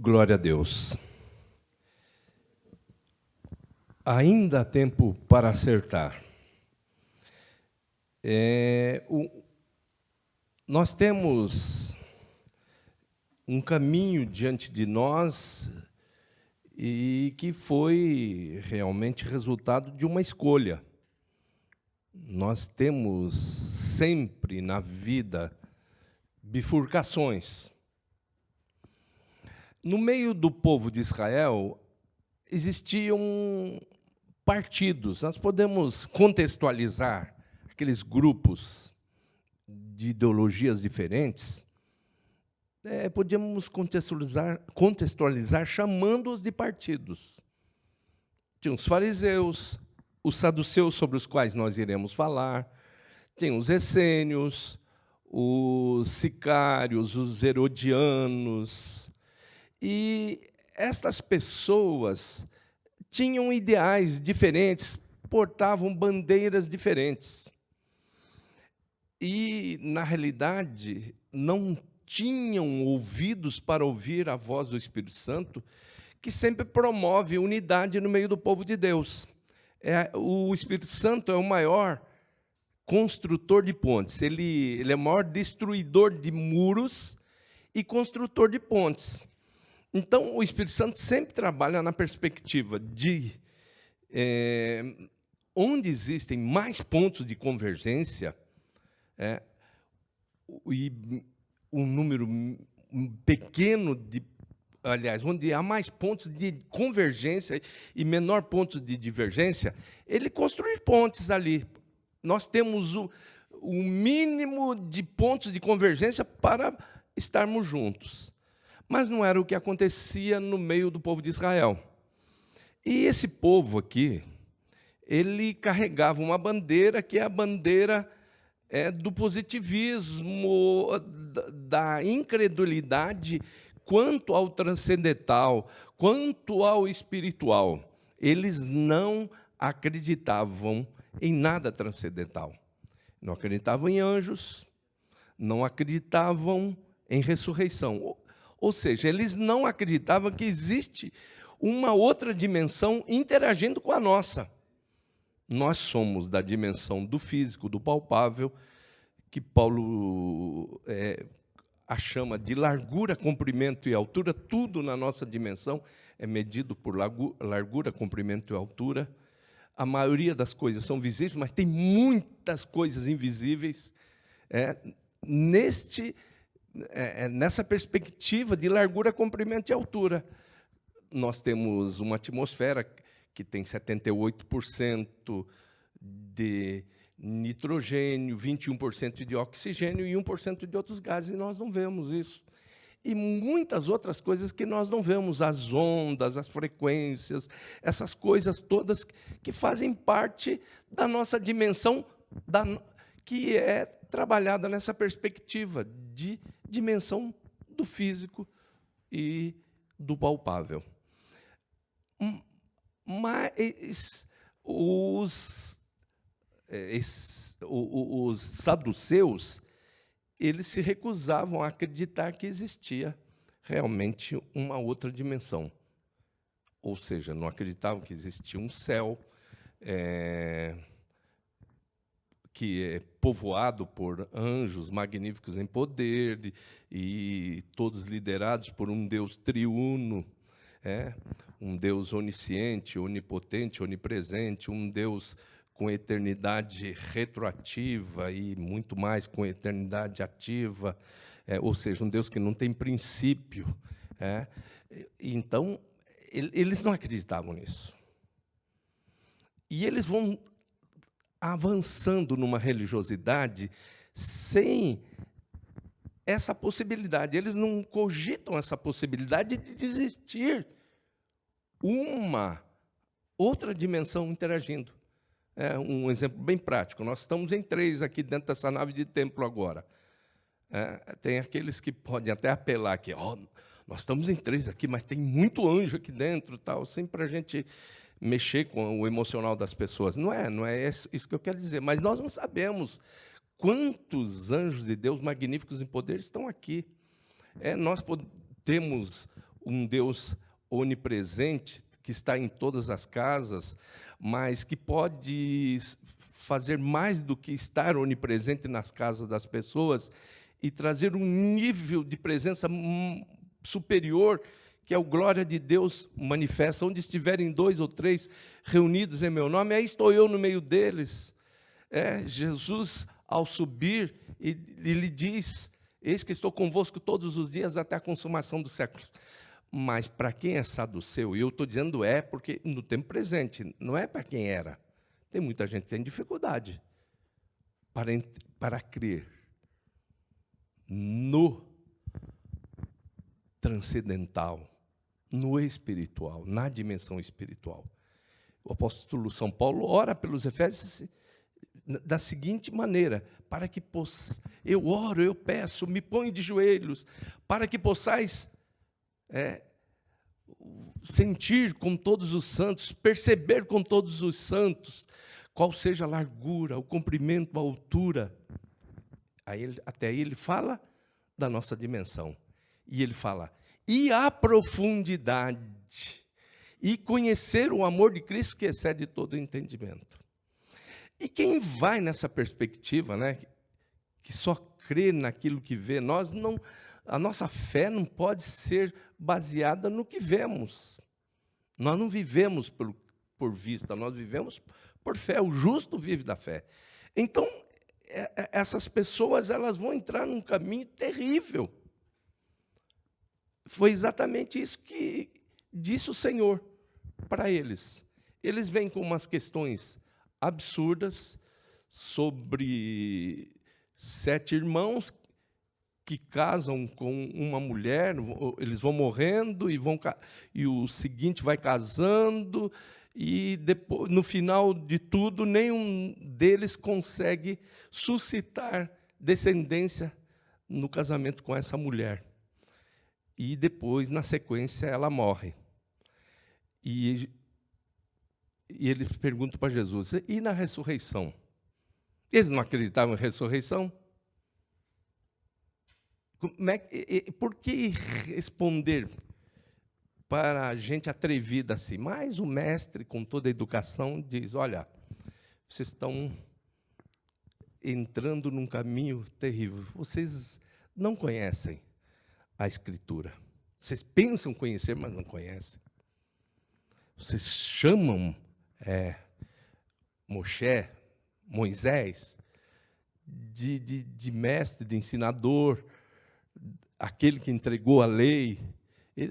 Glória a Deus. Ainda há tempo para acertar. Nós temos um caminho diante de nós e que foi realmente resultado de uma escolha. Nós temos sempre na vida bifurcações. No meio do povo de Israel, existiam partidos. Nós podemos contextualizar aqueles grupos de ideologias diferentes. Podíamos contextualizar chamando-os de partidos. Tinha os fariseus, os saduceus, sobre os quais nós iremos falar, tem os essênios, os sicários, os herodianos. E estas pessoas tinham ideais diferentes, portavam bandeiras diferentes. E, na realidade, não tinham ouvidos para ouvir a voz do Espírito Santo, que sempre promove unidade no meio do povo de Deus. O Espírito Santo é o maior construtor de pontes. Ele é o maior destruidor de muros e construtor de pontes. Então, o Espírito Santo sempre trabalha na perspectiva de onde existem mais pontos de convergência, e um número pequeno de... Aliás, onde há mais pontos de convergência e menor pontos de divergência, ele construir pontes ali. Nós temos o mínimo de pontos de convergência para estarmos juntos. Mas não era o que acontecia no meio do povo de Israel. E esse povo aqui, ele carregava uma bandeira que é a bandeira do positivismo, da incredulidade quanto ao transcendental, quanto ao espiritual. Eles não acreditavam em nada transcendental. Não acreditavam em anjos, não acreditavam em ressurreição. Ou seja, eles não acreditavam que existe uma outra dimensão interagindo com a nossa. Nós somos da dimensão do físico, do palpável, que Paulo a chama de largura, comprimento e altura. Tudo na nossa dimensão é medido por largura, comprimento e altura. A maioria das coisas são visíveis, mas tem muitas coisas invisíveis. Nessa perspectiva de largura, comprimento e altura. Nós temos uma atmosfera que tem 78% de nitrogênio, 21% de oxigênio e 1% de outros gases, e nós não vemos isso. E muitas outras coisas que nós não vemos, as ondas, as frequências, essas coisas todas que fazem parte da nossa dimensão, que é trabalhada nessa perspectiva de dimensão do físico e do palpável. Mas os saduceus, eles se recusavam a acreditar que existia realmente uma outra dimensão. Ou seja, não acreditavam que existia um céu que é povoado por anjos magníficos em poder, e todos liderados por um Deus triuno, um Deus onisciente, onipotente, onipresente, um Deus com eternidade retroativa e muito mais com eternidade ativa, ou seja, um Deus que não tem princípio. Então, eles não acreditavam nisso. E eles vão avançando numa religiosidade sem essa possibilidade. Eles não cogitam essa possibilidade de existir uma outra dimensão interagindo. Um exemplo bem prático. Nós estamos em 3 aqui dentro dessa nave de templo agora. Tem aqueles que podem até apelar aqui, nós estamos em 3 aqui, mas tem muito anjo aqui dentro, tal, sempre para a gente mexer com o emocional das pessoas. Não é isso que eu quero dizer, mas nós não sabemos quantos anjos de Deus magníficos em poder estão aqui. Nós temos um Deus onipresente, que está em todas as casas, mas que pode fazer mais do que estar onipresente nas casas das pessoas e trazer um nível de presença superior, que é o glória de Deus manifesta. Onde estiverem 2 ou 3 reunidos em meu nome, aí estou eu no meio deles. Jesus, ao subir, ele diz: eis que estou convosco todos os dias até a consumação dos séculos. Mas para quem é saduceu, e eu estou dizendo porque no tempo presente, não é para quem era. Tem muita gente que tem dificuldade para crer no transcendental, no espiritual, na dimensão espiritual. O apóstolo São Paulo ora pelos Efésios da seguinte maneira: para que eu oro, eu peço, me ponho de joelhos, para que possais sentir com todos os santos, perceber com todos os santos, qual seja a largura, o comprimento, a altura. Até aí ele fala da nossa dimensão. E ele fala: e a profundidade, e conhecer o amor de Cristo que excede todo entendimento. E quem vai nessa perspectiva, que só crê naquilo que vê, a nossa fé não pode ser baseada no que vemos. Nós não vivemos por vista, nós vivemos por fé. O justo vive da fé. Então, essas pessoas, elas vão entrar num caminho terrível. Foi exatamente isso que disse o Senhor para eles. Eles vêm com umas questões absurdas sobre 7 irmãos que casam com uma mulher, eles vão morrendo e o seguinte vai casando, e depois, no final de tudo, nenhum deles consegue suscitar descendência no casamento com essa mulher. E depois, na sequência, ela morre. E eles perguntam para Jesus: e na ressurreição? Eles não acreditavam em ressurreição? Por que responder para a gente atrevida assim? Mas o mestre, com toda a educação, diz: olha, vocês estão entrando num caminho terrível. Vocês não conhecem a Escritura. Vocês pensam conhecer, mas não conhecem. Vocês chamam Moisés, de mestre, de ensinador, aquele que entregou a lei.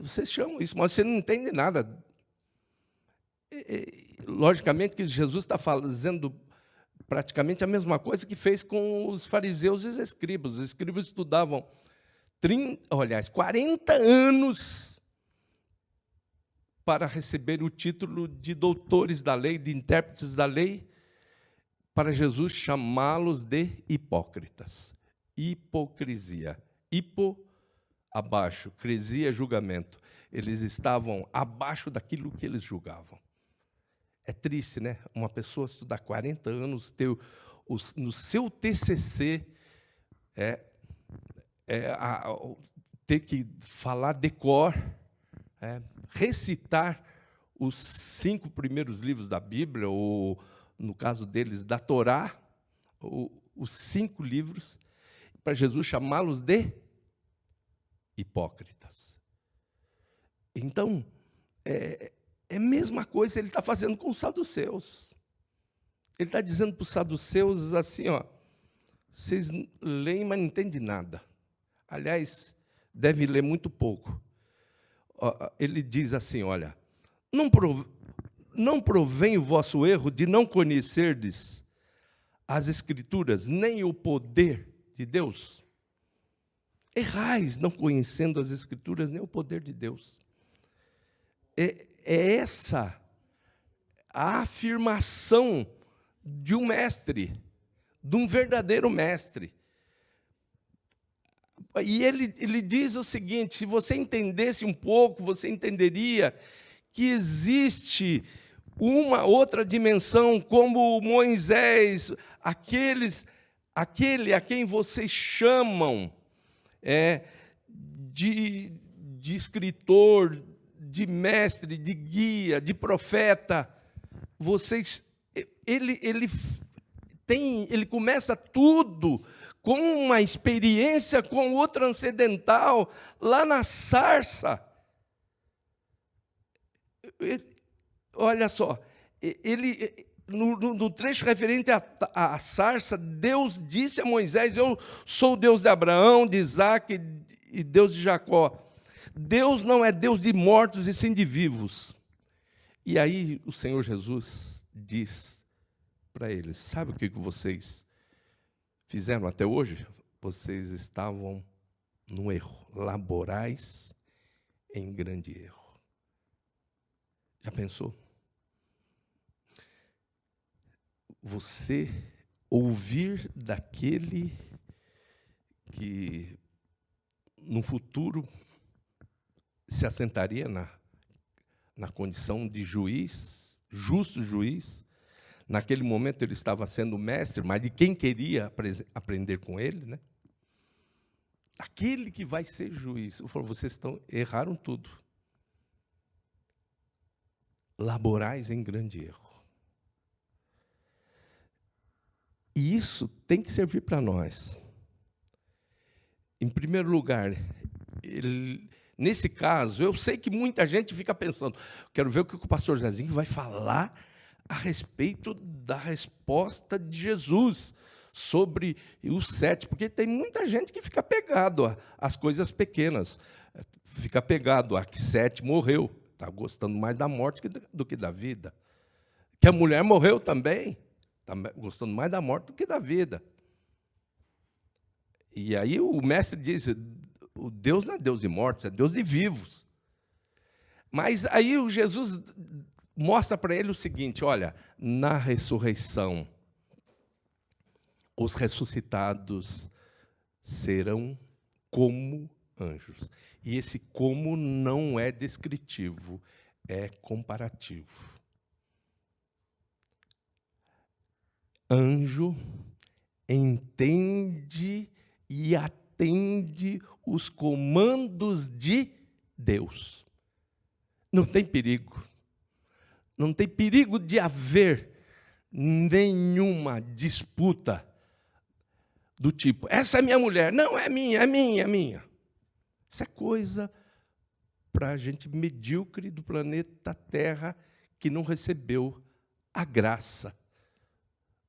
Vocês chamam isso, mas você não entende nada. Logicamente que Jesus está fazendo praticamente a mesma coisa que fez com os fariseus e os escribas. Os escribas estudavam 40 anos para receber o título de doutores da lei, de intérpretes da lei, para Jesus chamá-los de hipócritas. Hipocrisia. Abaixo, cresia, julgamento. Eles estavam abaixo daquilo que eles julgavam. É triste, né? Uma pessoa estudar 40 anos, ter no seu TCC, ter que falar decor, recitar os 5 primeiros livros da Bíblia, ou, no caso deles, da Torá, os 5 livros, para Jesus chamá-los de hipócritas. Então, é a mesma coisa ele está fazendo com os saduceus. Ele está dizendo para os saduceus assim: vocês leem, mas não entendem nada. Aliás, deve ler muito pouco. Ele diz assim: olha, não provém o vosso erro de não conhecerdes as Escrituras, nem o poder de Deus? Errais, não conhecendo as Escrituras, nem o poder de Deus. É essa a afirmação de um mestre, de um verdadeiro mestre. E ele diz o seguinte: se você entendesse um pouco, você entenderia que existe uma outra dimensão, como Moisés, aquele a quem vocês chamam de escritor, de mestre, de guia, de profeta. Ele começa tudo com uma experiência com o transcendental lá na sarça. Olha só, no trecho referente à sarça, Deus disse a Moisés: eu sou o Deus de Abraão, de Isaque e Deus de Jacó. Deus não é Deus de mortos e sim de vivos. E aí o Senhor Jesus diz para eles: sabe o que vocês fizeram até hoje? Vocês estavam no erro, laborais em grande erro. Já pensou? Você ouvir daquele que no futuro se assentaria na condição de juiz, justo juiz. Naquele momento ele estava sendo mestre, mas de quem queria aprender com ele, né? Aquele que vai ser juiz. Eu falo: vocês erraram tudo. Laborais em grande erro. E isso tem que servir para nós. Em primeiro lugar, nesse caso, eu sei que muita gente fica pensando: quero ver o que o pastor Zezinho vai falar a respeito da resposta de Jesus sobre os 7, porque tem muita gente que fica pegado às coisas pequenas, fica pegado a que 7 morreu, está gostando mais da morte do que da vida. Que a mulher morreu também, está gostando mais da morte do que da vida. E aí o mestre diz: o Deus não é Deus de mortos, é Deus de vivos. Mas aí o Jesus mostra para ele o seguinte: olha, na ressurreição, os ressuscitados serão como anjos. E esse como não é descritivo, é comparativo. Anjo entende e atende os comandos de Deus. Não tem perigo. Não tem perigo de haver nenhuma disputa do tipo: essa é minha mulher. Não, é minha, é minha, é minha. Isso é coisa para a gente medíocre do planeta Terra que não recebeu a graça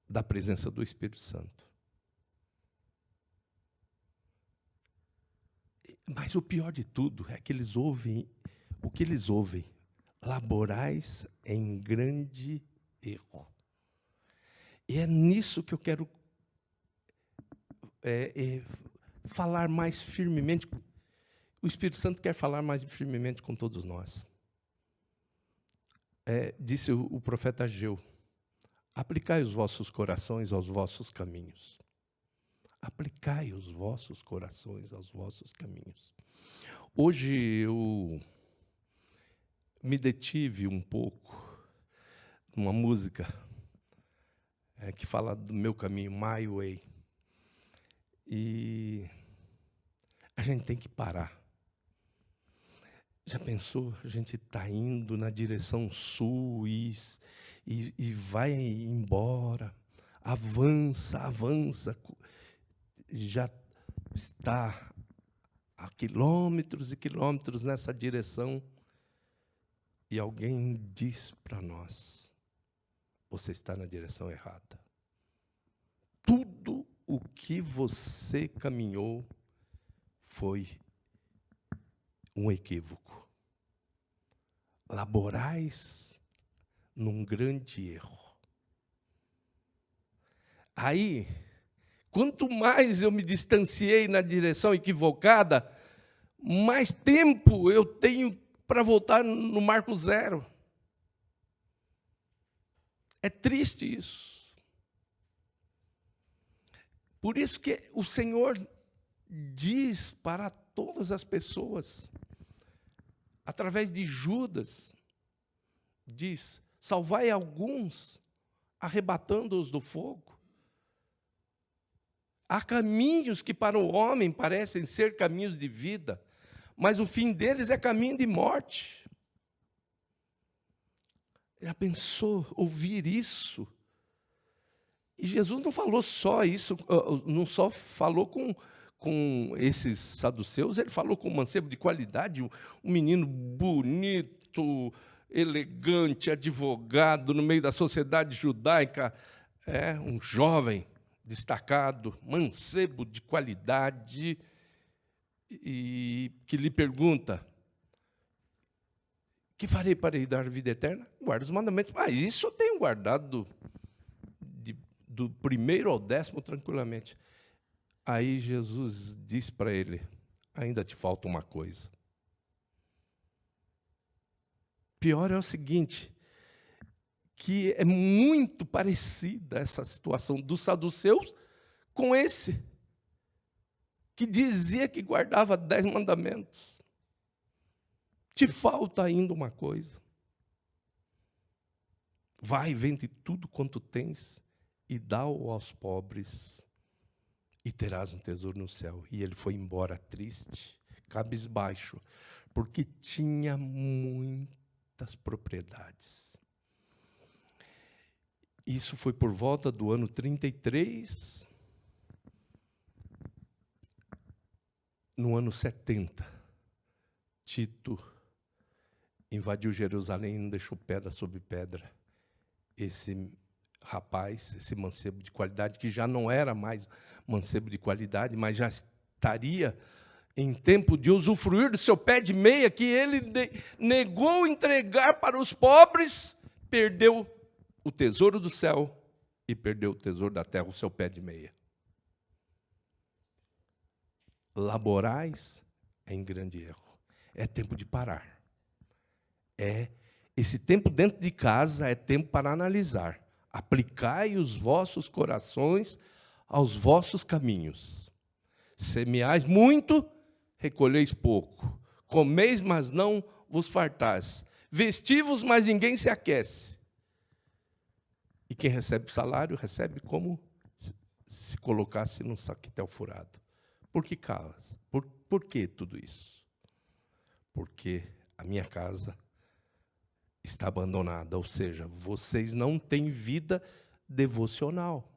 da presença do Espírito Santo. Mas o pior de tudo é que eles ouvem o que eles ouvem: laborais em grande erro. E é nisso que eu quero falar mais firmemente. O Espírito Santo quer falar mais firmemente com todos nós. Disse o profeta Ageu: aplicai os vossos corações aos vossos caminhos. Aplicai os vossos corações aos vossos caminhos. Hoje eu me detive um pouco numa música que fala do meu caminho, My Way. E a gente tem que parar. Já pensou? A gente está indo na direção sul e vai embora, avança, avança, já está a quilômetros e quilômetros nessa direção, e alguém diz para nós: você está na direção errada. Tudo o que você caminhou foi um equívoco. Laborais num grande erro. Aí, quanto mais eu me distanciei na direção equivocada, mais tempo eu tenho para voltar no marco zero. É triste isso. Por isso que o Senhor diz para todas as pessoas, através de Judas, diz: salvai alguns, arrebatando-os do fogo. Há caminhos que para o homem parecem ser caminhos de vida, mas o fim deles é caminho de morte. Já pensou ouvir isso? E Jesus não falou só isso, não só falou com esses saduceus, ele falou com um mancebo de qualidade, um menino bonito, elegante, advogado, no meio da sociedade judaica, um jovem destacado, mancebo de qualidade, e que lhe pergunta: que farei para herdar vida eterna? Guarda os mandamentos. Isso eu tenho guardado do primeiro ao 10º tranquilamente. Aí Jesus diz para ele: ainda te falta uma coisa. Pior é o seguinte, que é muito parecida essa situação dos saduceus com esse, que dizia que guardava 10 mandamentos. Te falta ainda uma coisa. Vai, vende tudo quanto tens e dá-o aos pobres, e terás um tesouro no céu. E ele foi embora triste, cabisbaixo, porque tinha muitas propriedades. Isso foi por volta do ano 33. No ano 70, Tito invadiu Jerusalém e não deixou pedra sobre pedra. Esse rapaz, esse mancebo de qualidade, que já não era mais mancebo de qualidade, mas já estaria em tempo de usufruir do seu pé de meia, que ele negou entregar para os pobres, perdeu o tesouro do céu e perdeu o tesouro da terra, o seu pé de meia. Laborais em grande erro. É tempo de parar. Esse tempo dentro de casa é tempo para analisar. Aplicai os vossos corações aos vossos caminhos. Semeais muito, recolheis pouco. Comeis, mas não vos fartais. Vestivos, mas ninguém se aquece. E quem recebe salário, recebe como se colocasse num saquetel furado. Por que causa? Por que tudo isso? Porque a minha casa está abandonada, ou seja, vocês não têm vida devocional.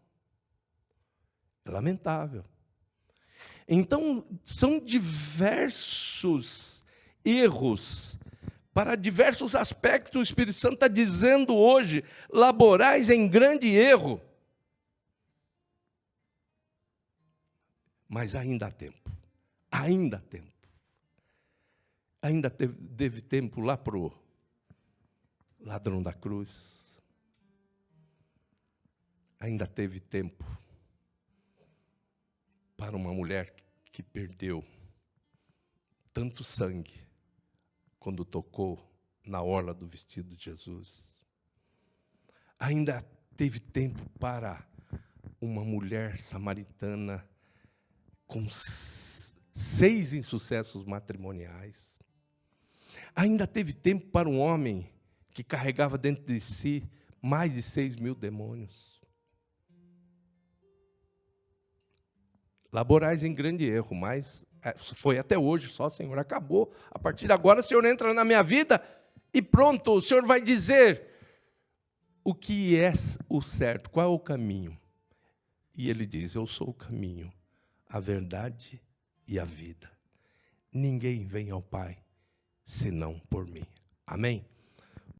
É lamentável. Então, são diversos erros, para diversos aspectos, o Espírito Santo está dizendo hoje: laborais em grande erro. Mas ainda há tempo. Ainda há tempo. Ainda teve tempo lá para o ladrão da cruz. Ainda teve tempo para uma mulher que perdeu tanto sangue quando tocou na orla do vestido de Jesus. Ainda teve tempo para uma mulher samaritana com 6 insucessos matrimoniais. Ainda teve tempo para um homem que carregava dentro de si mais de 6.000 demônios. Laborais em grande erro, mas foi até hoje só, Senhor, acabou. A partir de agora o Senhor entra na minha vida e pronto, o Senhor vai dizer o que é o certo, qual é o caminho. E ele diz: eu sou o caminho, a verdade e a vida. Ninguém vem ao Pai senão por mim. Amém?